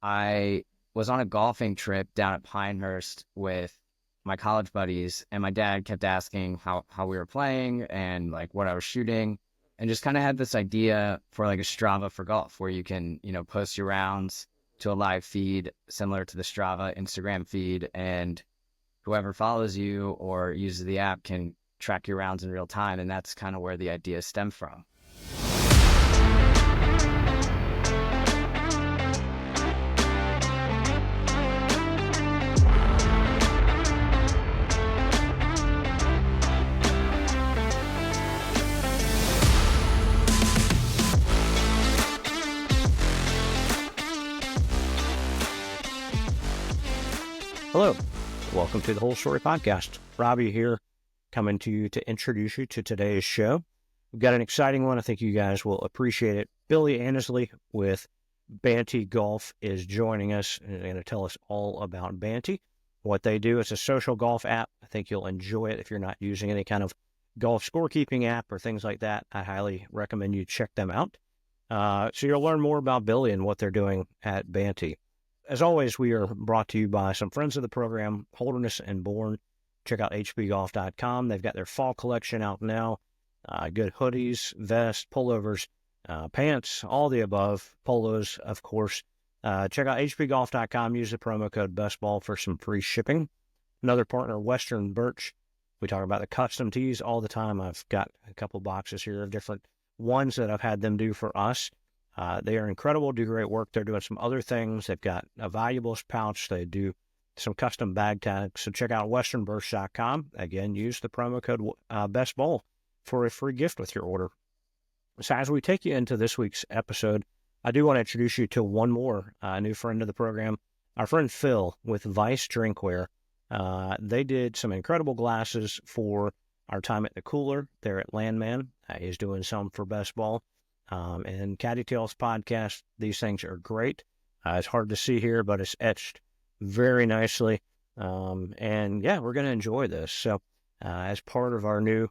I was on a golfing trip down at Pinehurst with my college buddies, and my dad kept asking how we were playing and like what I was shooting, and just kind of had this idea for like a Strava for golf where you can, post your rounds to a live feed similar to the Strava Instagram feed, and whoever follows you or uses the app can track your rounds in real time. And that's kind of where the idea stemmed from. Hello, welcome to the Whole Story Podcast. Robbie here, coming to you to introduce you to today's show. We've got an exciting one. I think you guys will appreciate it. Billy Annesley with Bantee Golf is joining us and going to tell us all about Bantee, what they do. It's a social golf app. I think you'll enjoy it if you're not using any kind of golf scorekeeping app or things like that. I highly recommend you check them out. So you'll learn more about Billy and what they're doing at Bantee. As always, we are brought to you by some friends of the program, Holderness and Bourne. Check out hbgolf.com. They've got their fall collection out now. Good hoodies, vests, pullovers, pants, all the above, polos, of course. Check out hbgolf.com. Use the promo code BESTBALL for some free shipping. Another partner, Western Birch. We talk about the custom tees all the time. I've got a couple boxes here of different ones that I've had them do for us. They are incredible, do great work. They're doing some other things. They've got a valuables pouch. They do some custom bag tags. So check out westernburst.com. Again, use the promo code BESTBALL for a free gift with your order. So as we take you into this week's episode, I do want to introduce you to one more new friend of the program, our friend Phil with Vice Drinkware. They did some incredible glasses for our time at the Cooler there at Landman. He's doing some for Best Ball. And Caddy Tales podcast, these things are great. It's hard to see here, but it's etched very nicely. And yeah, we're going to enjoy this. So as part of our new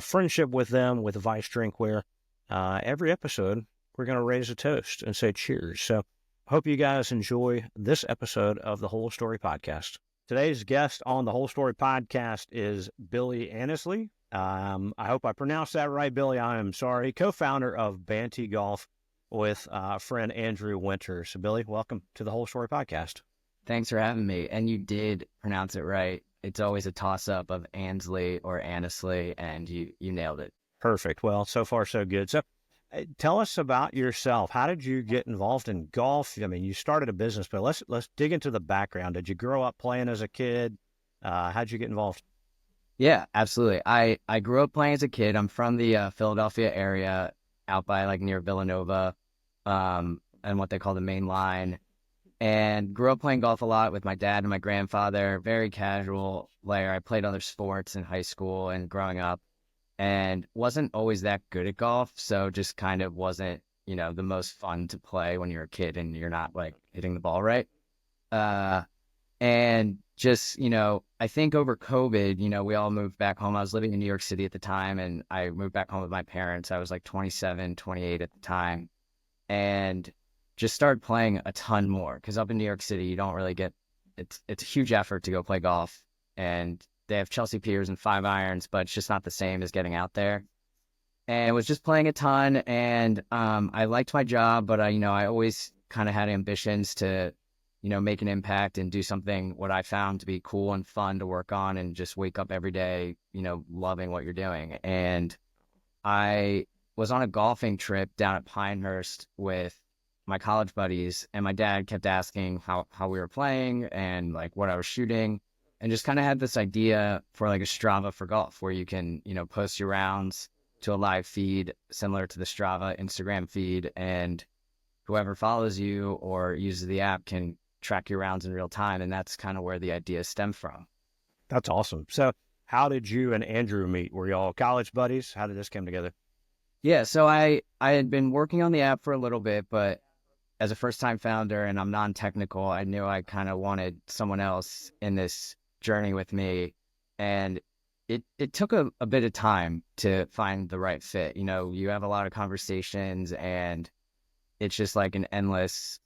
friendship with them, with Vice Drinkware, every episode, we're going to raise a toast and say cheers. So I hope you guys enjoy this episode of the Whole Story Podcast. Today's guest on the Whole Story Podcast is Billy Annesley. I hope I pronounced that right, Billy. I am sorry. Co-founder of Bantee Golf with friend Andrew Winter. So, Billy, welcome to the Whole Story Podcast. Thanks for having me. And you did pronounce it right. It's always a toss-up of Annesley or Annesley, and you nailed it. Perfect. Well, so far so good. So, tell us about yourself. How did you get involved in golf? I mean, you started a business, but let's dig into the background. Did you grow up playing as a kid? How'd you get involved? Yeah, absolutely. I grew up playing as a kid. I'm from the Philadelphia area, out by like near Villanova, and what they call the main line. And grew up playing golf a lot with my dad and my grandfather. Very casual player. I played other sports in high school and growing up, and wasn't always that good at golf. So just kind of wasn't, the most fun to play when you're a kid and you're not like hitting the ball right. And just, I think over COVID, we all moved back home. I was living in New York City at the time, and I moved back home with my parents. I was like 27, 28 at the time, and just started playing a ton more. Because up in New York City, you don't really get, it's a huge effort to go play golf, and they have Chelsea Piers and 5-irons, but it's just not the same as getting out there. And was just playing a ton, and I liked my job, but I always kind of had ambitions to make an impact and do something what I found to be cool and fun to work on, and just wake up every day, loving what you're doing. And I was on a golfing trip down at Pinehurst with my college buddies, and my dad kept asking how we were playing and like what I was shooting, and just kind of had this idea for like a Strava for golf where you can, post your rounds to a live feed similar to the Strava Instagram feed, and whoever follows you or uses the app can track your rounds in real time. And that's kind of where the idea stemmed from. That's awesome. So how did you and Andrew meet? Were you all college buddies? How did this come together? Yeah, so I had been working on the app for a little bit, but as a first-time founder and I'm non-technical, I knew I kind of wanted someone else in this journey with me. And it took a bit of time to find the right fit. You have a lot of conversations, and it's just like an endless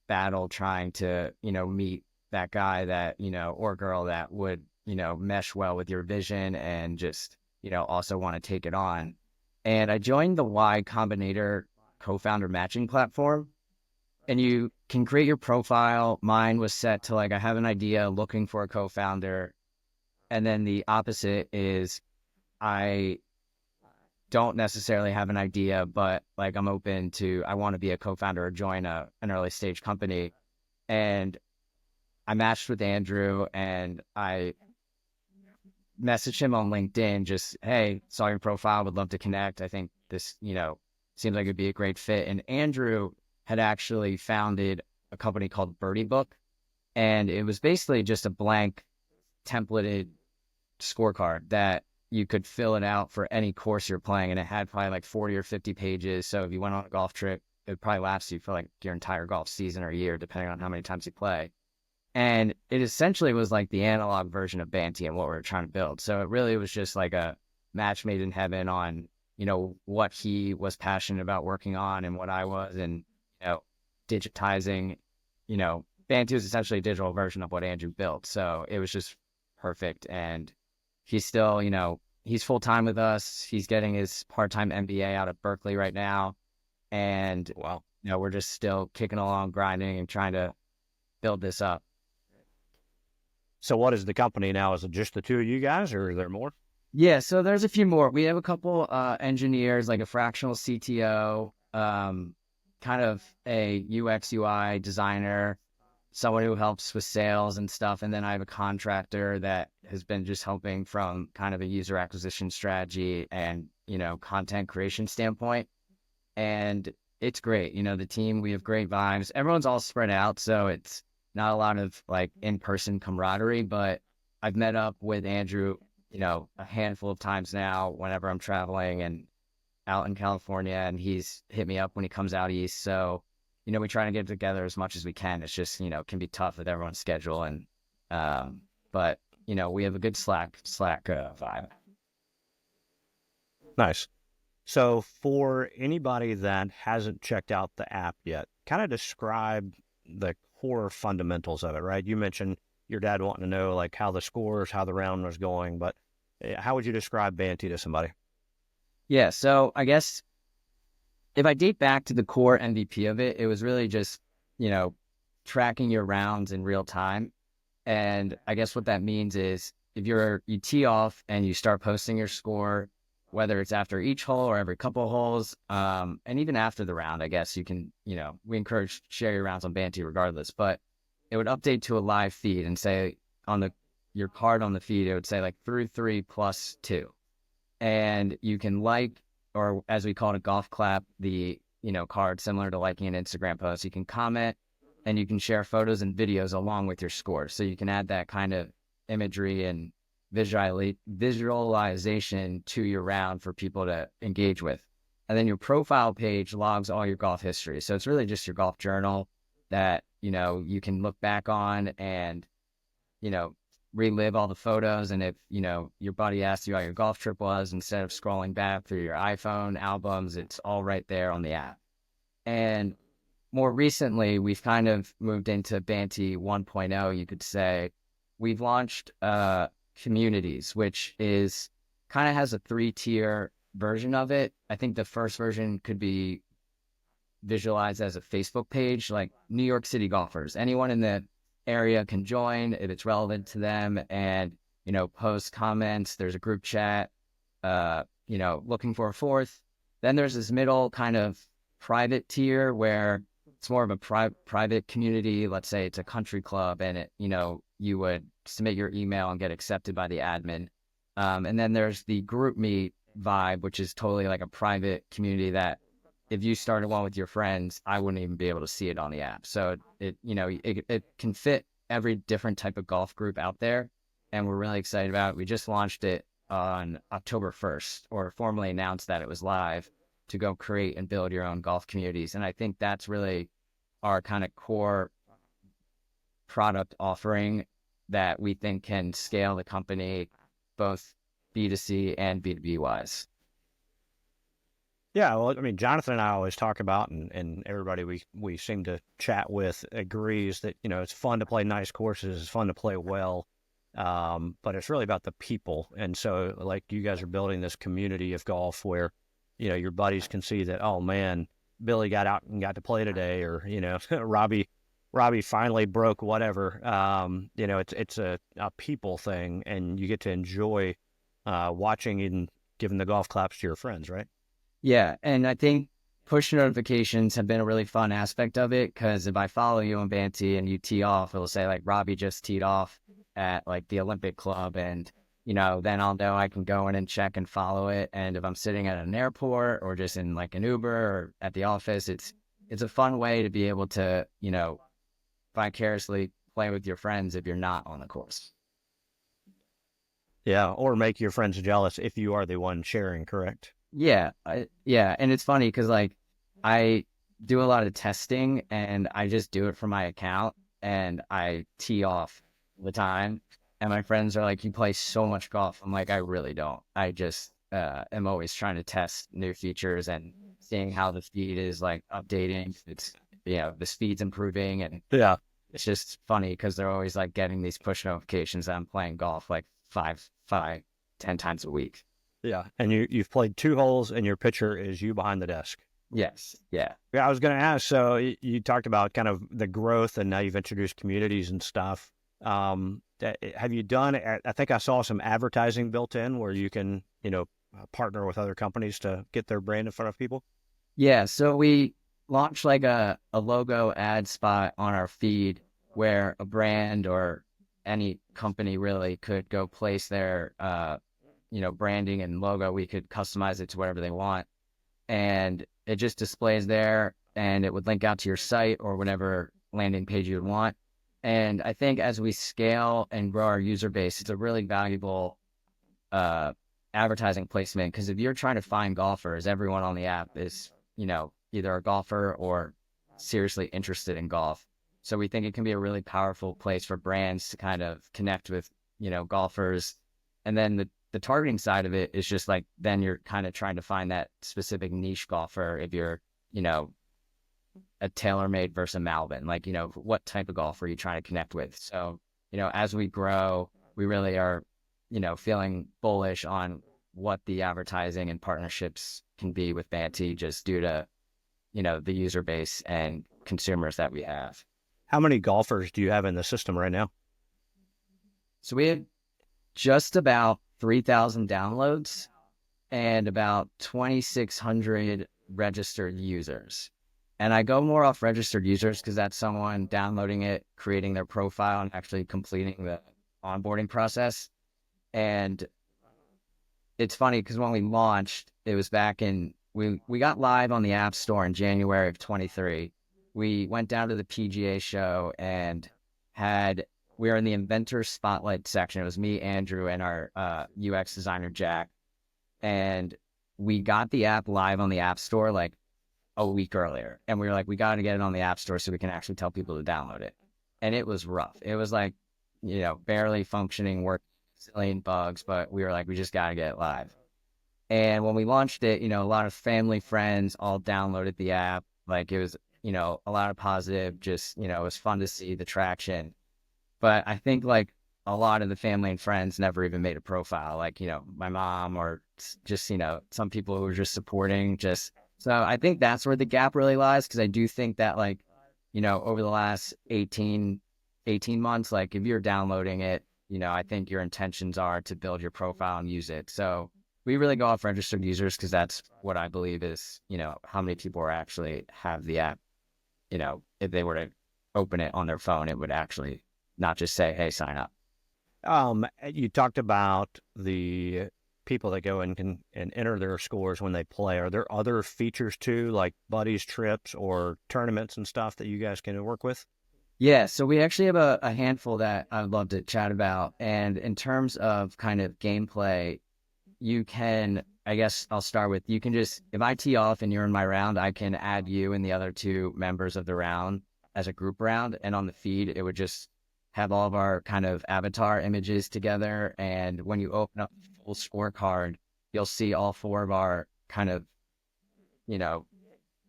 battle trying to, meet that guy that, or girl that would, mesh well with your vision and just, also want to take it on. And I joined the Y Combinator co-founder matching platform, and you can create your profile. Mine was set to like, I have an idea looking for a co-founder. And then the opposite is I don't necessarily have an idea, but like I'm open to, I want to be a co-founder or join an early stage company. And I matched with Andrew and I messaged him on LinkedIn, just, hey, saw your profile, would love to connect. I think this, seems like it'd be a great fit. And Andrew had actually founded a company called Birdie Book. And it was basically just a blank templated scorecard that you could fill it out for any course you're playing. And it had probably like 40 or 50 pages. So if you went on a golf trip, it would probably last you for like your entire golf season or year, depending on how many times you play. And it essentially was like the analog version of Bantee and what we were trying to build. So it really was just like a match made in heaven on, what he was passionate about working on and what I was, and, digitizing, Bantee was essentially a digital version of what Andrew built. So it was just perfect. And he's still, he's full time with us. He's getting his part-time MBA out of Berkeley right now. And, Wow. we're just still kicking along, grinding and trying to build this up. So what is the company now? Is it just the two of you guys, or is there more? Yeah, so there's a few more. We have a couple engineers, like a fractional CTO, kind of a UX UI designer, someone who helps with sales and stuff. And then I have a contractor that has been just helping from kind of a user acquisition strategy and, content creation standpoint. And it's great. The team, we have great vibes. Everyone's all spread out, so it's not a lot of like in-person camaraderie, but I've met up with Andrew, a handful of times now whenever I'm traveling and out in California, and he's hit me up when he comes out east. So, we try to get together as much as we can. It's just, it can be tough with everyone's schedule. And, but, we have a good Slack vibe. Nice. So for anybody that hasn't checked out the app yet, kind of describe the core fundamentals of it, right? You mentioned your dad wanting to know like how the scores, how the round was going, but how would you describe Bantee to somebody? Yeah. So I guess if I date back to the core MVP of it, it was really just, tracking your rounds in real time. And I guess what that means is if you tee off and you start posting your score, whether it's after each hole or every couple of holes, and even after the round, I guess you can, we encourage share your rounds on Bantee regardless, but it would update to a live feed and say on your card on the feed, it would say like through 3+2. And you can like, or as we call it, a golf clap, the, card similar to liking an Instagram post. You can comment and you can share photos and videos along with your score. So you can add that kind of imagery and visualization to your round for people to engage with. And then your profile page logs all your golf history. So it's really just your golf journal that, you can look back on and, relive all the photos. And if, your buddy asks you how your golf trip was, instead of scrolling back through your iPhone albums, it's all right there on the app. And more recently, we've kind of moved into Bantee 1.0, you could say. We've launched communities, which is kind of has a 3-tier version of it. I think the first version could be visualized as a Facebook page, like New York City golfers. Anyone in the area can join if it's relevant to them and, post comments. There's a group chat, looking for a fourth. Then there's this middle kind of private tier where it's more of a private community. Let's say it's a country club and it, you would submit your email and get accepted by the admin. And then there's the group meet vibe, which is totally like a private community that if you started one with your friends, I wouldn't even be able to see it on the app. So it can fit every different type of golf group out there. And we're really excited about it. We just launched it on October 1st, or formally announced that it was live, to go create and build your own golf communities. And I think that's really our kind of core product offering that we think can scale the company both B2C and B2B wise. Yeah, well, I mean, Jonathan and I always talk about, and everybody we seem to chat with agrees that, it's fun to play nice courses, it's fun to play well, but it's really about the people. And so, like, you guys are building this community of golf where, your buddies can see that, oh man, Billy got out and got to play today, or Robbie finally broke whatever. It's a people thing, and you get to enjoy watching and giving the golf claps to your friends, right? Yeah, and I think push notifications have been a really fun aspect of it because if I follow you on Bantee and you tee off, it'll say like Robbie just teed off at like the Olympic Club, and then I'll know I can go in and check and follow it. And if I'm sitting at an airport or just in like an Uber or at the office, it's a fun way to be able to vicariously play with your friends if you're not on the course. Yeah, or make your friends jealous if you are the one sharing, correct? Yeah, yeah, and it's funny because like I do a lot of testing and I just do it for my account and I tee off the time. And my friends are like, "You play so much golf." I'm like, "I really don't. I just am always trying to test new features and seeing how the feed is like updating. It's the speed's improving, and Yeah, it's just funny because they're always like getting these push notifications that I'm playing golf like 10 times a week. yeah. And you've played 2 holes, and your picture is you behind the desk. Yes, yeah. Yeah, I was going to ask. So you talked about kind of the growth, and now you've introduced communities and stuff. Have you done? I think I saw some advertising built in where you can, partner with other companies to get their brand in front of people. Yeah, so we launched like a logo ad spot on our feed where a brand or any company really could go place their branding and logo. We could customize it to whatever they want. And it just displays there and it would link out to your site or whatever landing page you would want. And I think as we scale and grow our user base, it's a really valuable uh, advertising placement because if you're trying to find golfers, everyone on the app is, either a golfer or seriously interested in golf. So we think it can be a really powerful place for brands to kind of connect with, golfers. And then the targeting side of it is just like, then you're kind of trying to find that specific niche golfer if you're, a TaylorMade versus a Malvin, like, what type of golfer are you trying to connect with? So, as we grow, we really are feeling bullish on what the advertising and partnerships can be with Bantee just due to, the user base and consumers that we have. How many golfers do you have in the system right now? So we have just about 3,000 downloads and about 2,600 registered users. And I go more off registered users because that's someone downloading it, creating their profile, and actually completing the onboarding process. And it's funny because when we launched, it was back in we got live on the App Store in January of 23. We went down to the PGA show and we were in the inventor spotlight section. It was me, Andrew, and our UX designer Jack, and we got the app live on the App Store like a week earlier. And we were like, we got to get it on the App Store so we can actually tell people to download it. And it was rough. It was like, barely functioning, work, zillion bugs, but we were like, we just got to get it live. And when we launched it, a lot of family, friends all downloaded the app. Like it was, a lot of positive, just, it was fun to see the traction. But I think like a lot of the family and friends never even made a profile, like, my mom or just, some people who were just supporting just. So I think that's where the gap really lies. Cause I do think that like, over the last 18 months, like if you're downloading it, I think your intentions are to build your profile and use it. So we really go off registered users because that's what I believe is, how many people are actually have the app. If they were to open it on their phone, it would actually not just say, hey, sign up. You talked about the people that go and can and enter their scores when they play. Are there other features too, like buddies trips or tournaments and stuff that you guys can work with? Yeah, so we actually have a handful that I'd love to chat about. And in terms of kind of gameplay, you can, I guess I'll start with, you can just, if I tee off and you're in my round, I can add you and the other two members of the round as a group round. And on the feed, it would just have all of our kind of avatar images together. And when you open up the full scorecard, you'll see all four of our kind of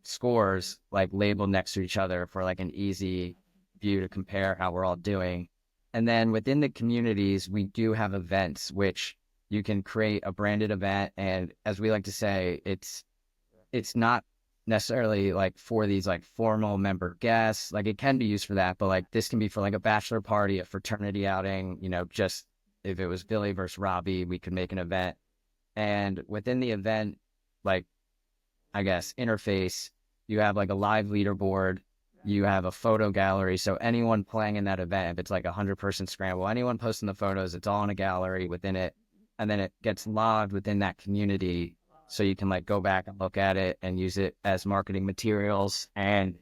scores like labeled next to each other for like an easy view to compare how we're all doing. And then within the communities, we do have events which you can create a branded event. And as we like to say, it's not necessarily like for these like formal member guests. Like it can be used for that, but like this can be for like a bachelor party, a fraternity outing, just if it was Billy versus Robbie, we could make an event. And within the event, like I guess interface, you have like a live leaderboard, you have a photo gallery. So anyone playing in that event, if it's like 100-person scramble, anyone posting the photos, it's all in a gallery within it. And then it gets logged within that community. So you can like go back and look at it and use it as marketing materials. And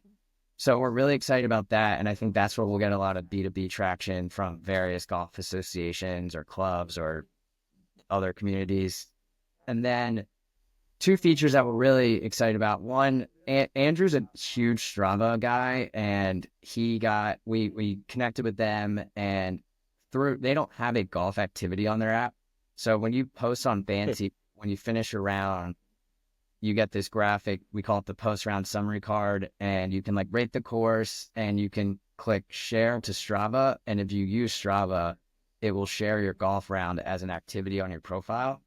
so we're really excited about that. And I think that's where we'll get a lot of B2B traction from various golf associations or clubs or other communities. And then two features that we're really excited about. One, Andrew's a huge Strava guy, and we connected with them, and they don't have a golf activity on their app. So when you post on Bantee, when you finish a round, you get this graphic. We call it the post round summary card, and you can like rate the course, and you can click share to Strava. And if you use Strava, it will share your golf round as an activity on your profile.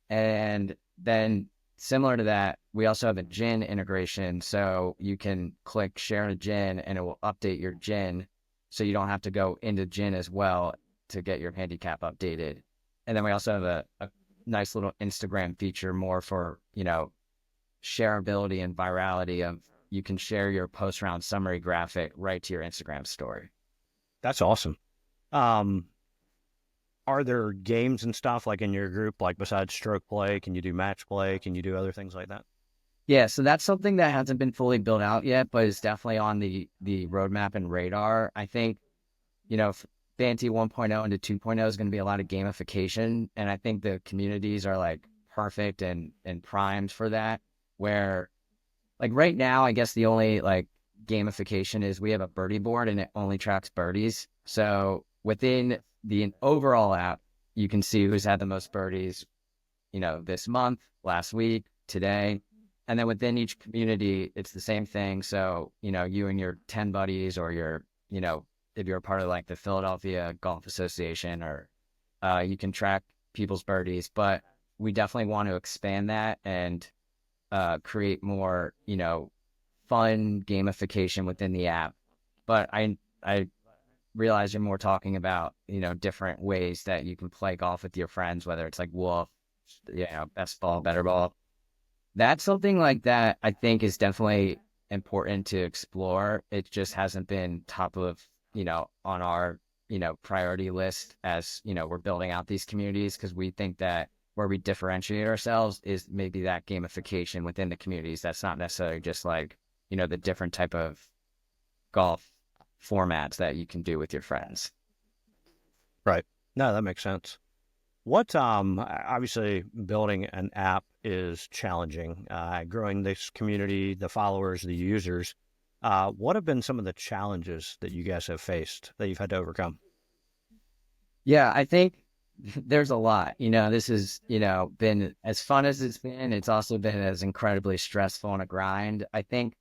And then similar to that, we also have a gin integration. So you can click share a gin and it will update your gin. So you don't have to go into gin as well to get your handicap updated. And then we also have a nice little Instagram feature more for, shareability and virality of you can share your post round summary graphic right to your Instagram story. That's awesome. Um, are there games and stuff like in your group, like besides stroke play? Can you do match play? Can you do other things like that? Yeah, so that's something that hasn't been fully built out yet, but is definitely on the roadmap and radar. I think, Bantee 1.0 into 2.0 is going to be a lot of gamification, and I think the communities are like perfect and primed for that. Where like right now, I guess the only like gamification is we have a birdie board and it only tracks birdies. So within the overall app, you can see who's had the most birdies, this month, last week, today. And then within each community, it's the same thing. So, you and your 10 buddies or if you're a part of like the Philadelphia Golf Association or you can track people's birdies. But we definitely want to expand that and create more, fun gamification within the app. But I realize you're more talking about, different ways that you can play golf with your friends, whether it's like wolf, best ball, better ball. That's something like that I think is definitely important to explore. It just hasn't been top of, on our, priority list as, we're building out these communities because we think that where we differentiate ourselves is maybe that gamification within the communities. That's not necessarily just like, the different type of golf formats that you can do with your friends. Right. No, that makes sense. What obviously building an app is challenging. Growing this community, the followers, the users. What have been some of the challenges that you guys have faced that you've had to overcome? Yeah, I think there's a lot. This has, been as fun as it's been. It's also been as incredibly stressful and a grind. I think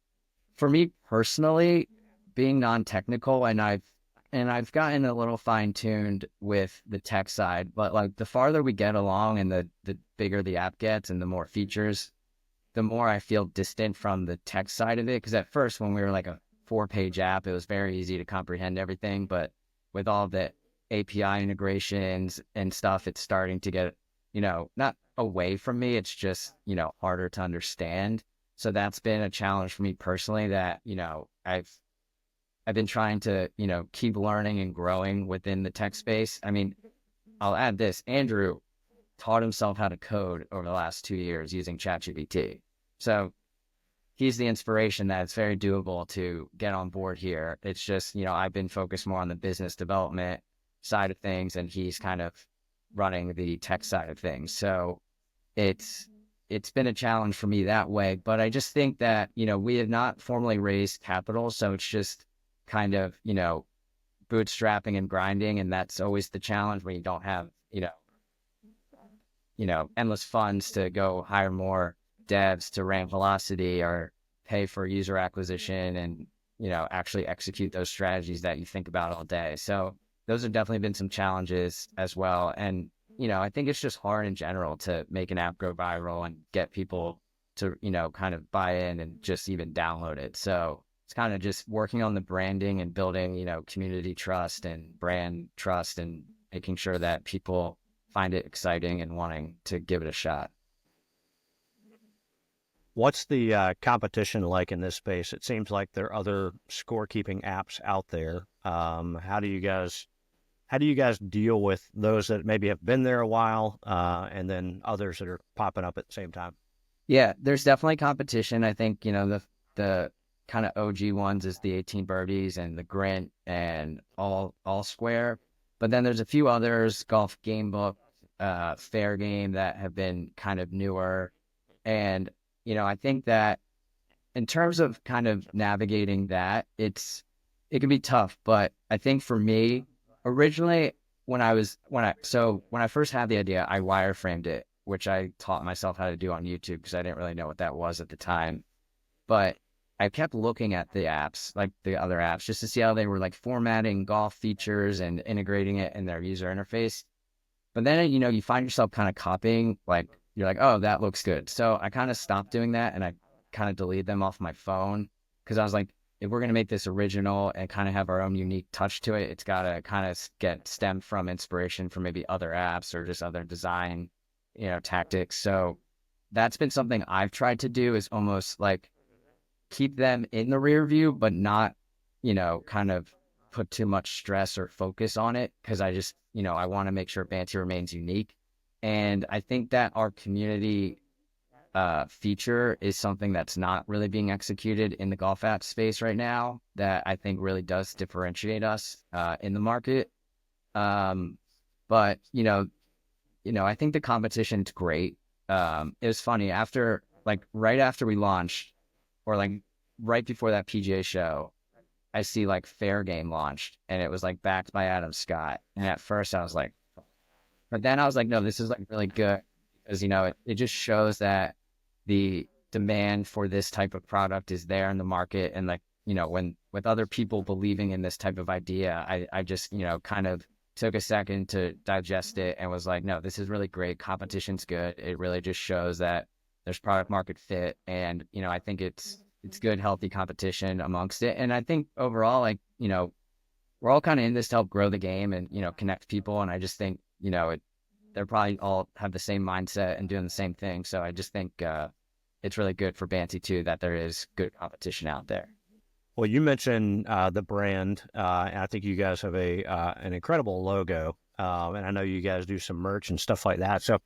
for me personally, being non-technical and I've gotten a little fine-tuned with the tech side, but like the farther we get along and the bigger the app gets and the more features, the more I feel distant from the tech side of it. Because at first, when we were like a 4-page app, it was very easy to comprehend everything. But with all the API integrations and stuff, it's starting to get, not away from me. It's just, harder to understand. So that's been a challenge for me personally that, I've been trying to, keep learning and growing within the tech space. I mean, I'll add this. Andrew taught himself how to code over the last 2 years using ChatGPT. So he's the inspiration that it's very doable to get on board here. It's just, I've been focused more on the business development side of things, and he's kind of running the tech side of things. So it's been a challenge for me that way. But I just think that, we have not formally raised capital. So it's just kind of, bootstrapping and grinding. And that's always the challenge when you don't have, endless funds to go hire more devs to ramp velocity or pay for user acquisition and, actually execute those strategies that you think about all day. So those have definitely been some challenges as well. And, I think it's just hard in general to make an app go viral and get people to, kind of buy in and just even download it. So it's kind of just working on the branding and building, community trust and brand trust and making sure that people find it exciting and wanting to give it a shot. What's the competition like in this space? It seems like there are other scorekeeping apps out there. How do you guys deal with those that maybe have been there a while, and then others that are popping up at the same time? Yeah, there's definitely competition. I think, the kind of OG ones is the 18 birdies and the Grint and all square. But then there's a few others, Golf Game Book, Fair Game, that have been kind of newer. And, I think that in terms of kind of navigating that, it can be tough. But I think for me, originally when I first had the idea, I wireframed it, which I taught myself how to do on YouTube because I didn't really know what that was at the time. But I kept looking at the apps, like the other apps, just to see how they were like formatting golf features and integrating it in their user interface. But then, you find yourself kind of copying, like you're like, oh, that looks good. So I kind of stopped doing that and I kind of deleted them off my phone because I was like, if we're going to make this original and kind of have our own unique touch to it, it's got to kind of get stemmed from inspiration from maybe other apps or just other design, tactics. So that's been something I've tried to do is almost like keep them in the rear view, but not, kind of put too much stress or focus on it because I just, I want to make sure Bantee remains unique. And I think that our community feature is something that's not really being executed in the golf app space right now that I think really does differentiate us in the market. Um, but I think the competition's great. It was funny right after we launched, or like right before that PGA show, I see like Fair Game launched, and it was like backed by Adam Scott. And at first, I was like, but then I was like, no, this is like really good because it just shows that the demand for this type of product is there in the market, and like when with other people believing in this type of idea, I just kind of took a second to digest it and was like, no, this is really great. Competition's good. It really just shows that there's product market fit, and I think it's good, healthy competition amongst it. And I think overall, like we're all kind of in this to help grow the game and connect people. And I just think they're probably all have the same mindset and doing the same thing. So I just think it's really good for Bantee too that there is good competition out there. Well, you mentioned the brand, and I think you guys have an incredible logo, and I know you guys do some merch and stuff like that. So,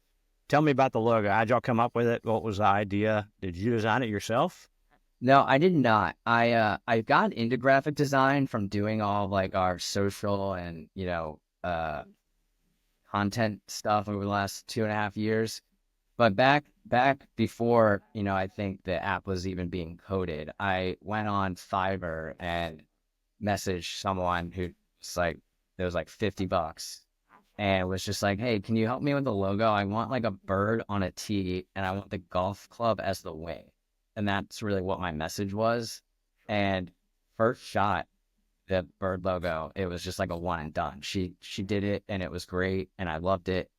tell me about the logo. How'd y'all come up with it? What was the idea? Did you design it yourself? No, I did not. I got into graphic design from doing all of like our social and content stuff over the last 2.5 years. But back before, I think the app was even being coded, I went on Fiverr and messaged someone who was like, it was like $50 and was just like, hey, can you help me with the logo? I want like a bird on a tee and I want the golf club as the wing. And that's really what my message was. And first shot, the bird logo, it was just like a one and done. She did it and it was great and I loved it.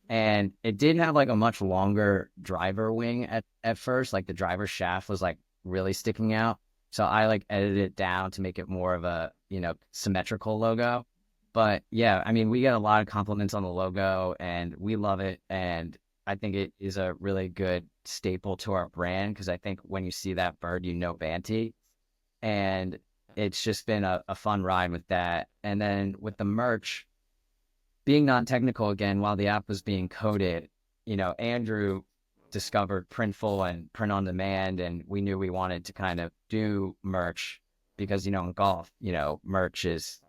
And it did have like a much longer driver wing at first. Like the driver shaft was like really sticking out. So I like edited it down to make it more of a, symmetrical logo. But yeah, I mean, we get a lot of compliments on the logo and we love it. And I think it is a really good staple to our brand because I think when you see that bird, Bantee. And it's just been a fun ride with that. And then with the merch, being non-technical again, while the app was being coded, Andrew discovered Printful and print on demand, and we knew we wanted to kind of do merch because, in golf, merch is,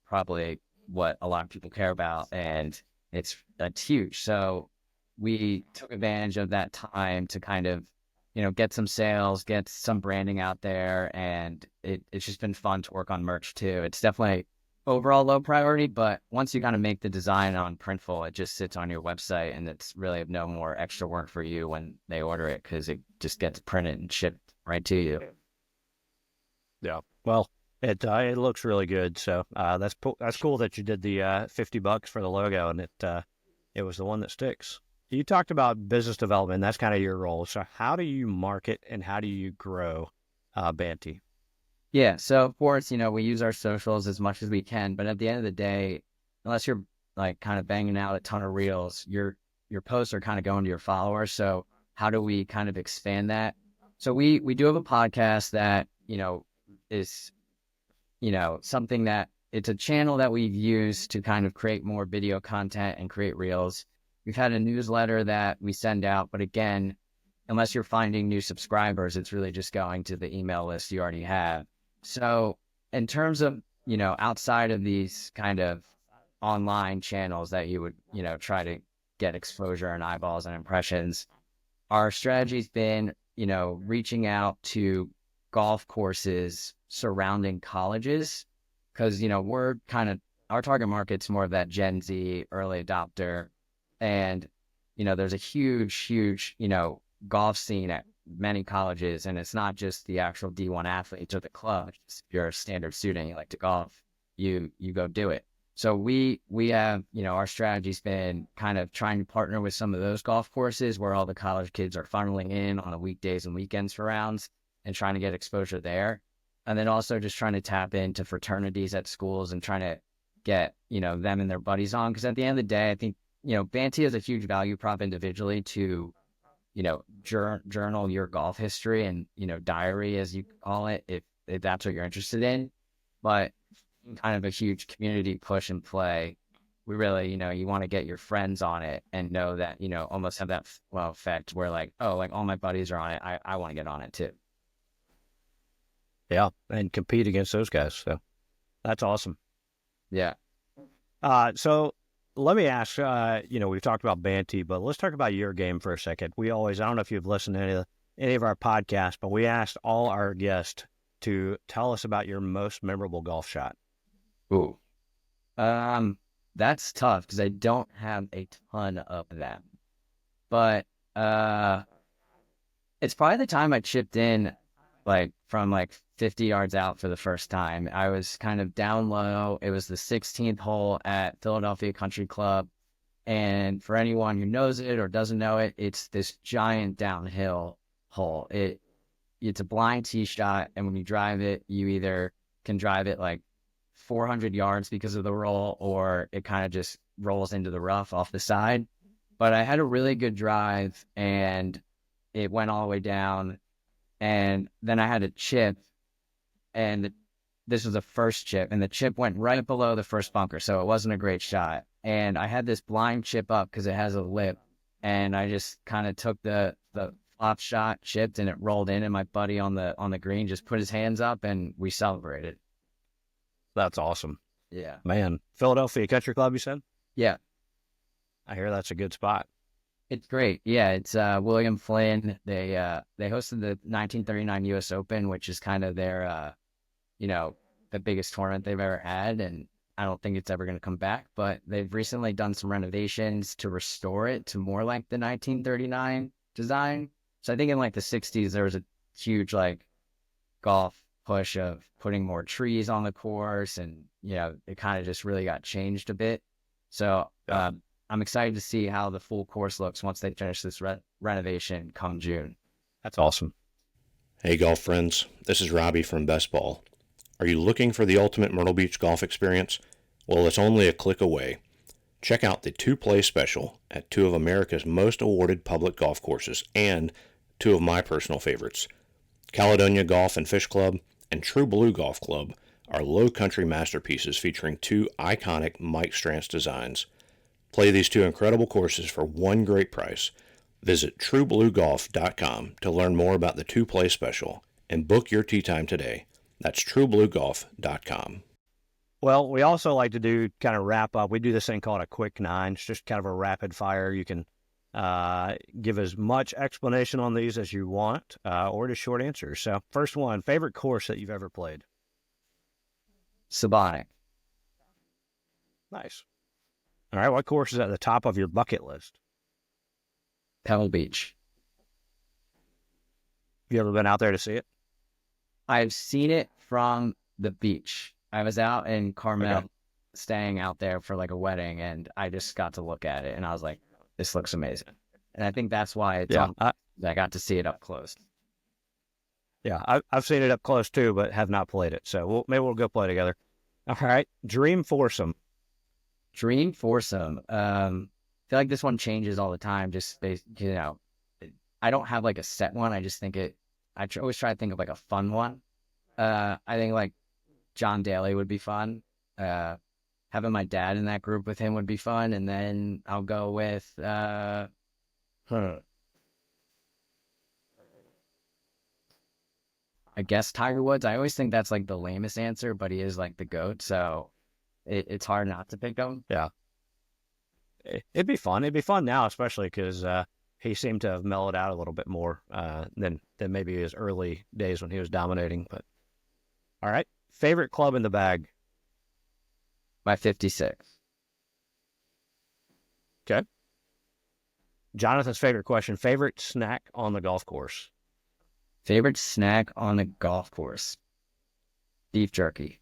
probably what a lot of people care about, and it's huge. So we took advantage of that time to kind of, get some sales, get some branding out there, and it's just been fun to work on merch too. It's definitely overall low priority, but once you kind of make the design on Printful, it just sits on your website and it's really no more extra work for you when they order it because it just gets printed and shipped right to you. Yeah. Well, it looks really good. So that's cool that you did the $50 for the logo, and it was the one that sticks. You talked about business development. That's kind of your role. So how do you market and how do you grow Bantee? Yeah. So of course, we use our socials as much as we can, but at the end of the day, unless you're like kind of banging out a ton of reels, your posts are kind of going to your followers. So how do we kind of expand that? So we do have a podcast that, is, something that it's a channel that we've used to kind of create more video content and create reels. We've had a newsletter that we send out, but again, unless you're finding new subscribers, it's really just going to the email list you already have. So in terms of, outside of these kind of online channels that you would, try to get exposure and eyeballs and impressions, our strategy's been, reaching out to golf courses surrounding colleges because, we're kind of, our target market's more of that Gen Z early adopter. And, there's a huge, golf scene at many colleges. And it's not just the actual D1 athletes or the club. If you're a standard student, you like to golf, you go do it. So we have, our strategy's been kind of trying to partner with some of those golf courses where all the college kids are funneling in on the weekdays and weekends for rounds and trying to get exposure there. And then also just trying to tap into fraternities at schools and trying to get, them and their buddies on. Because at the end of the day, I think, Bantee has a huge value prop individually to, journal your golf history and, diary, as you call it, if that's what you're interested in. But kind of a huge community push and play. We really, you want to get your friends on it and know that, almost have that effect where like, oh, like all my buddies are on it. I want to get on it too. Yeah, and compete against those guys. So that's awesome. Yeah. So let me ask, we've talked about Bantee, but let's talk about your game for a second. I don't know if you've listened to any of our podcasts, but we asked all our guests to tell us about your most memorable golf shot. Ooh. That's tough because I don't have a ton of them. But it's probably the time I chipped in like from like 50 yards out for the first time. I was kind of down low. It was the 16th hole at Philadelphia Country Club. And for anyone who knows it or doesn't know it, it's this giant downhill hole. It's a blind tee shot, and when you drive it, you either can drive it like 400 yards because of the roll, or it kind of just rolls into the rough off the side. But I had a really good drive, and it went all the way down, and then I had a chip, and this was the first chip, and the chip went right below the first bunker, so it wasn't a great shot. And I had this blind chip up because it has a lip, and I just kind of took the flop shot, chipped, and it rolled in, and my buddy on the green just put his hands up, and we celebrated. That's awesome. Yeah. Man, Philadelphia Country Club, you said? Yeah. I hear that's a good spot. It's great. Yeah, it's William Flynn. They hosted the 1939 US Open, which is kind of their the biggest tournament they've ever had, and I don't think it's ever going to come back, but they've recently done some renovations to restore it to more like the 1939 design. So I think in like the 60s there was a huge like golf push of putting more trees on the course, and it kind of just really got changed a bit. So I'm excited to see how the full course looks once they finish this renovation come June. That's awesome. Hey golf friends, this is Robbie from Best Ball. Are you looking for the ultimate Myrtle Beach golf experience? Well, it's only a click away. Check out the two-play special at two of America's most awarded public golf courses and two of my personal favorites. Caledonia Golf and Fish Club and True Blue Golf Club are low country masterpieces featuring two iconic Mike Strantz designs. Play these two incredible courses for one great price. Visit truebluegolf.com to learn more about the two-play special and book your tee time today. That's truebluegolf.com. Well, we also like to do kind of wrap up. We do this thing called a quick nine. It's just kind of a rapid fire. You can give as much explanation on these as you want, or just short answers. So first one, favorite course that you've ever played? Sabonic. Nice. All right. What course is at the top of your bucket list? Pebble Beach. Have you ever been out there to see it? I've seen it from the beach. I was out in Carmel, Okay. staying out there for like a wedding, and I just got to look at it, and I was like, "This looks amazing." And I think that's why it's Yeah. on. I got to see it up close. I've seen it up close too, but have not played it. So maybe we'll go play together. All right. Dream foursome. Dream foursome. I feel like this one changes all the time. I don't have like a set one. I just think it. Always try to think of like a fun one. I think like John Daly would be fun. Having my dad in that group with him would be fun. And then I'll go with I guess Tiger Woods. I always think that's like the lamest answer, but he is like the GOAT. So it's hard not to pick him. Yeah. It'd be fun. It'd be fun now, especially because he seemed to have mellowed out a little bit more than maybe his early days when he was dominating. But all right. Favorite club in the bag? My 56. Okay. Jonathan's favorite question. Favorite snack on the golf course? Favorite snack on the golf course? Beef jerky.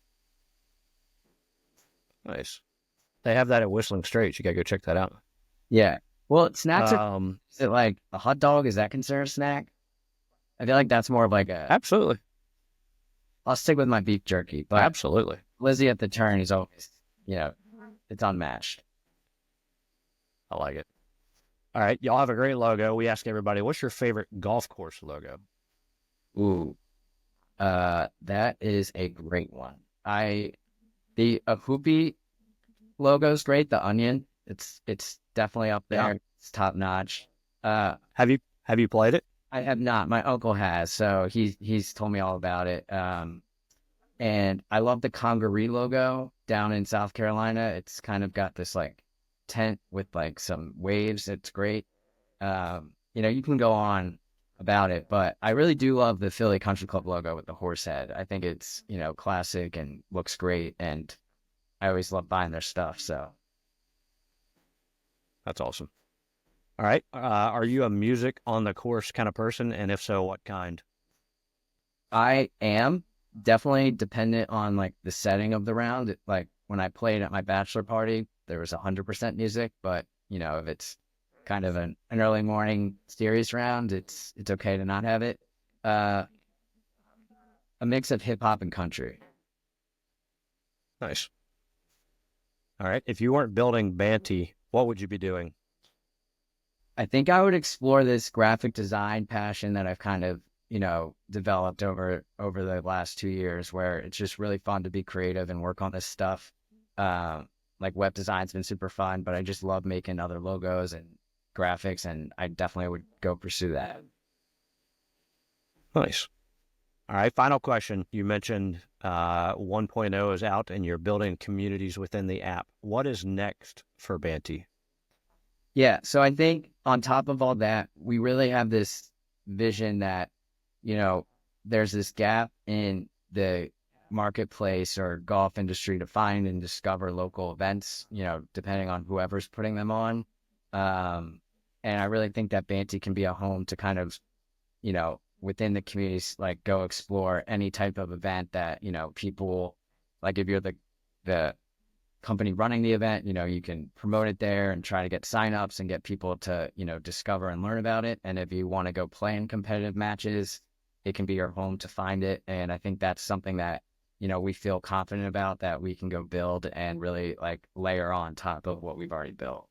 Nice. They have that at Whistling Straits. You got to go check that out. Yeah. Well, snacks are, is it like a hot dog? Is that considered a snack? I feel like that's more of like Absolutely. I'll stick with my beef jerky. But Absolutely. Lizzie at the turn is always, it's unmatched. I like it. All right. Y'all have a great logo. We ask everybody, what's your favorite golf course logo? Ooh. That is a great one. The Hoopy logo is great. The onion, it's definitely up there. Yeah. It's top notch. Have you played it? I have not. My uncle has, so he's told me all about it. And I love the Congaree logo down in South Carolina. It's kind of got this like tent with like some waves. It's great. You can go on about it, but I really do love the Philly Country Club logo with the horse head. I think it's, classic and looks great. And I always love buying their stuff. So that's awesome. All right. Are you a music on the course kind of person? And if so, what kind? I am definitely dependent on like the setting of the round. Like when I played at my bachelor party, there was 100% music, but if it's kind of an early morning serious round, it's okay to not have it. A mix of hip hop and country. Nice. All right. If you weren't building Bantee, what would you be doing? I think I would explore this graphic design passion that I've kind of, developed over the last 2 years, where it's just really fun to be creative and work on this stuff. Like web design's been super fun, but I just love making other logos and graphics, and I definitely would go pursue that. Nice. All right. Final question. You mentioned 1.0 is out and you're building communities within the app. What is next for Bantee? Yeah. So I think on top of all that, we really have this vision that, there's this gap in the marketplace or golf industry to find and discover local events, depending on whoever's putting them on. And I really think that Bantee can be a home to kind of, within the communities, like go explore any type of event that, people, like if you're the company running the event, you can promote it there and try to get signups and get people to, discover and learn about it. And if you want to go play in competitive matches, it can be your home to find it. And I think that's something that, we feel confident about, that we can go build and really like layer on top of what we've already built.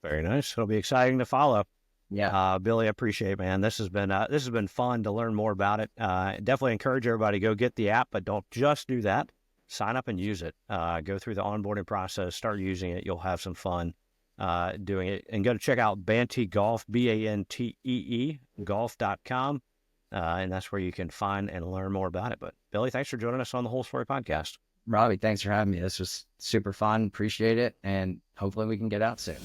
Very nice. It'll be exciting to follow. Yeah. Billy, I appreciate it, man. This has been fun to learn more about it. Definitely encourage everybody to go get the app, but don't just do that. Sign up and use it. Go through the onboarding process, start using it. You'll have some fun doing it. And go to check out Bantee Golf, Bantee golf.com. And that's where you can find and learn more about it. But Billy, thanks for joining us on the Whole Story Podcast. Robbie, thanks for having me. This was super fun. Appreciate it. And hopefully we can get out soon.